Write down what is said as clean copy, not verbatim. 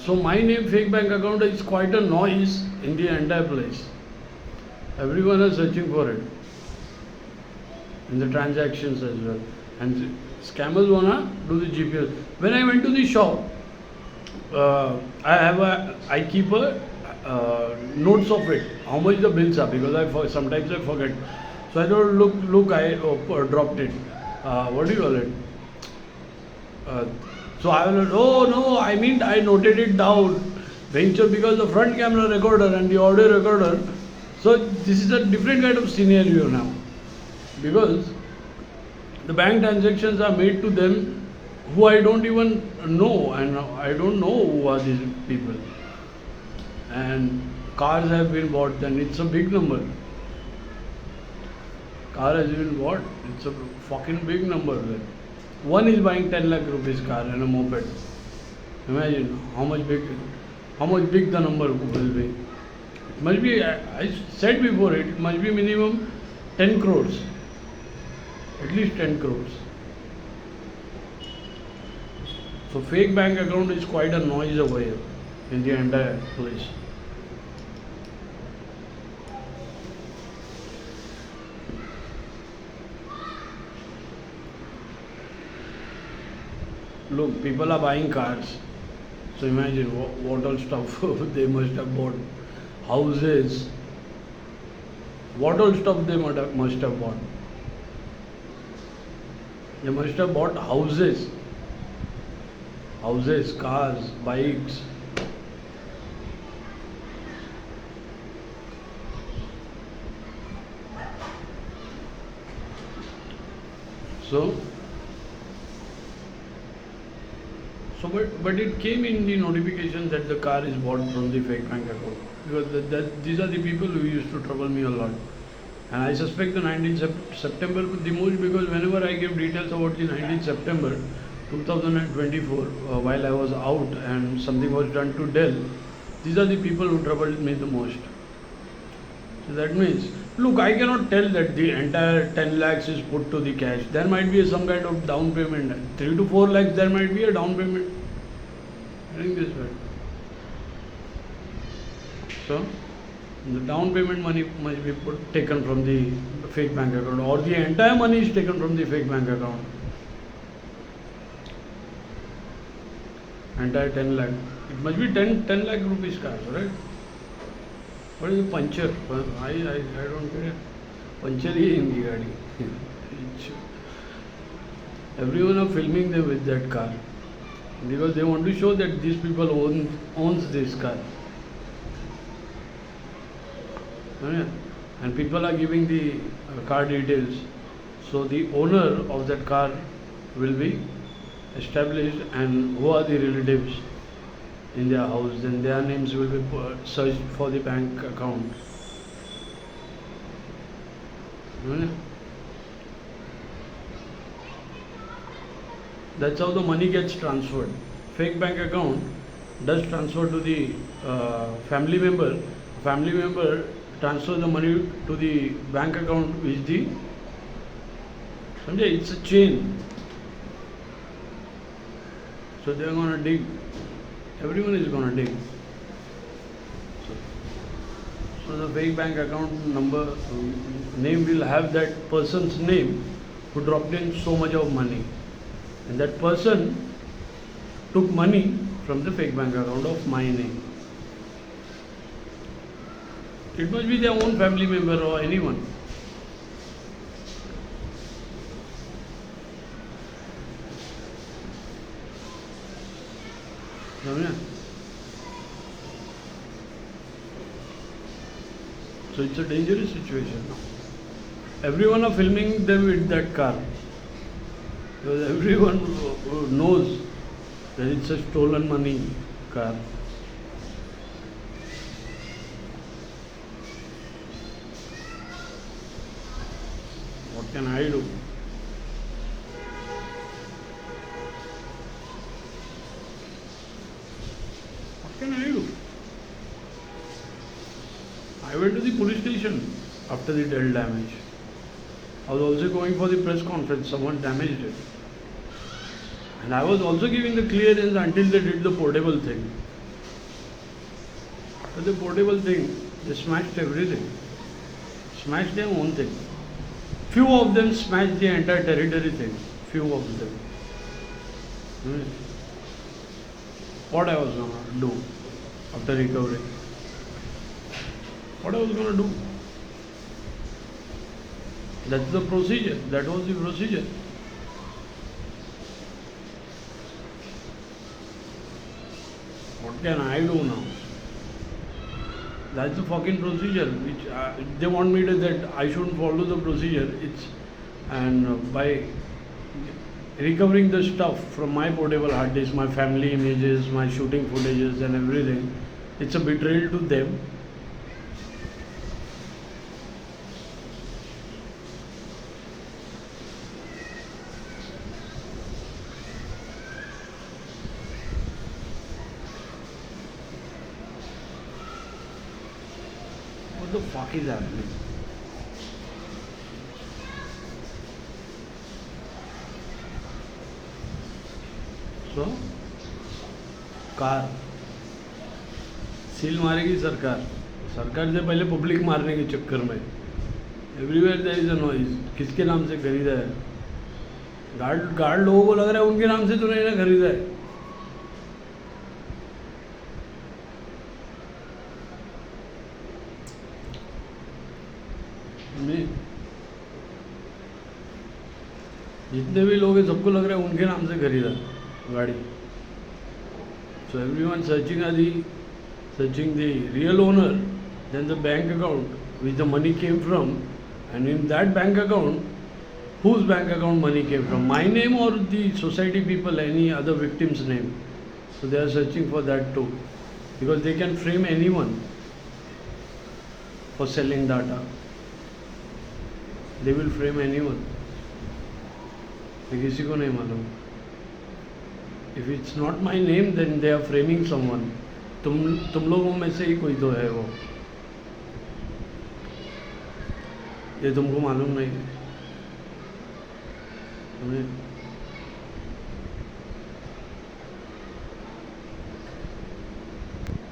So my name fake bank account is quite a noise in the entire place. Everyone is searching for it in the transactions as well. And scammers wanna do the GPS. When I went to the shop, I keep a notes of it, how much the bills are, because sometimes I forget. So I thought, look, I dropped it. What do you call it? So I will, oh no, I mean I noted it down. Venture, because the front camera recorder and the audio recorder. So this is a different kind of scenario now, because the bank transactions are made to them who I don't even know, and I don't know who are these people. And cars have been bought, and it's a big number. Car has been bought, it's a fucking big number. One is buying 10 lakh rupees car and a moped. Imagine how much big the number will be. It must be, I said before, it must be minimum 10 crores. At least 10 crores. So fake bank account is quite a noise over here in the entire place. Look, people are buying cars. So imagine what all stuff they must have bought. Houses. What all stuff they must have bought. They must have bought houses. Houses, cars, bikes. But it came in the notification that the car is bought from the fake bank account. Because these are the people who used to trouble me a lot. And I suspect the 19th September the most, because whenever I give details about the 19th September 2024, while I was out and something was done to Dell, these are the people who troubled me the most. So that means, look, I cannot tell that the entire 10 lakhs is put to the cash. There might be some kind of down payment. 3 to 4 lakhs, there might be a down payment. I think this way. So, the down payment money must be taken from the fake bank account, or the entire money is taken from the fake bank account. Entire 10 lakh. It must be 10 lakh rupees cars, right? What is a puncture? I don't get it. Puncture hi in the gadi. Everyone are filming them with that car, because they want to show that these people owns this car. And people are giving the car details. So the owner of that car will be established, and who are the relatives in their house, then their names will be searched for the bank account. That's how the money gets transferred. Fake bank account does transfer to the family member. Family member transfer the money to the bank account, which it's a chain. So they are going to dig. Everyone is going to dig. So the fake bank account number name will have that person's name who dropped in so much of money, and that person took money from the fake bank account of my name. It must be their own family member or anyone. So it's a dangerous situation now. Everyone are filming them with that car, because everyone knows that it's a stolen money car. What can I do? What can I do? I went to the police station after the Dell damage. I was also going for the press conference, someone damaged it. And I was also giving the clearance until they did the portable thing. But the portable thing, they smashed everything. Smashed their own thing. Few of them smashed the entire territory thing. Few of them. Hmm. What I was gonna do after recovery? What I was gonna do? That's the procedure. That was the procedure. What can I do now? That's the fucking procedure. Which they want me to that I shouldn't follow the procedure. It's and by recovering the stuff from my portable hard disk, my family images, my shooting footages, and everything, it's a betrayal to them. What the fuck is happening? So, car seal मारेगी सरकार. सरकार से पहले public मारने के चक्कर में everywhere there is a noise. किसके नाम से खरीदा है? गार्ड लोगों को लग रहा है उनके नाम से तो नहीं ना खरीदा है. जितने भी लोग हैं सबको लग रहा है उनके नाम से खरीदा गाड़ी. So everyone searching the real owner, then the bank account which the money came from, and in that bank account, whose bank account money came from? My name or the society people, any other victim's name? So they are searching for that too, because they can frame anyone for selling data. They will frame anyone. किसी को नहीं मालूम. If it's not my name, then they are framing someone. तुम लोगों में से ही कोई तो है वो. ये तुमको मालूम नहीं.